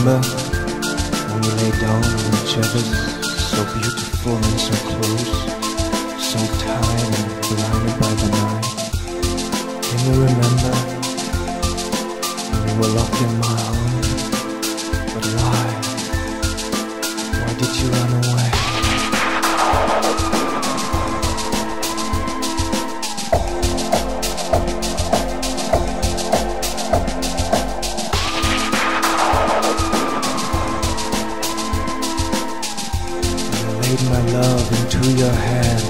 remember when we lay down on each other, so beautiful and so close, so tired and blinded by the night? Can you remember when you were locked in my arms? But why? Why did you run away? My love into your hand,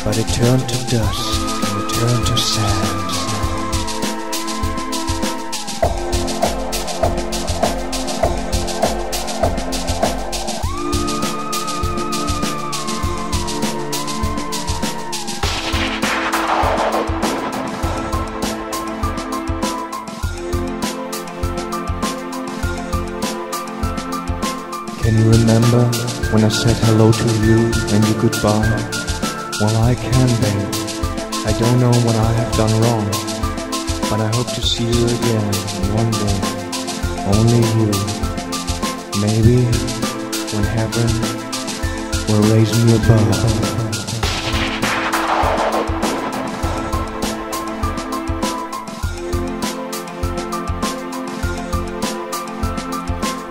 but it turned to dust and it turned to sand. Can you remember when I said hello to you and you goodbye? Well, I can, babe. I don't know what I have done wrong, but I hope to see you again one day. Only you. Maybe when heaven will raise me above.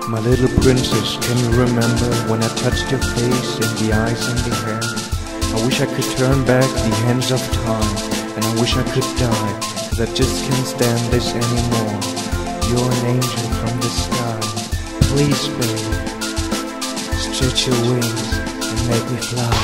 My little princess, can you remember when I touched your face and the eyes and the hair? I wish I could turn back the hands of time, and I wish I could die, 'cause I just can't stand this anymore. You're an angel from the sky. Please, babe, stretch your wings and make me fly.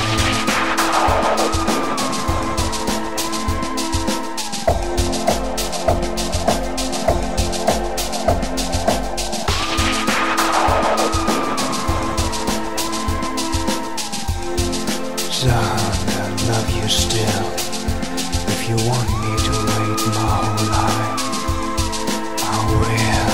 I love you still. If you want me to wait my whole life, I will.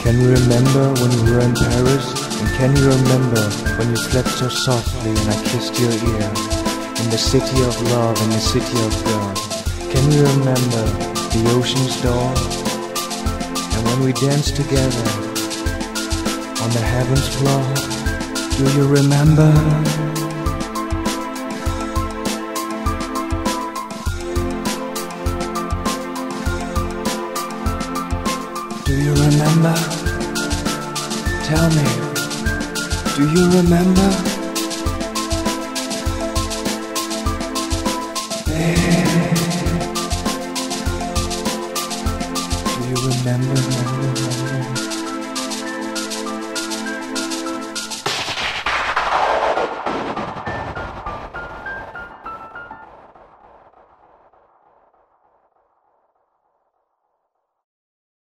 Can you remember when we were in Paris? And can you remember when you slept so softly and I kissed your ear? In the city of love, in the city of God. Can you remember the ocean's dawn? And when we danced together on the heaven's floor? Do you remember? Do you remember? Tell me, do you remember?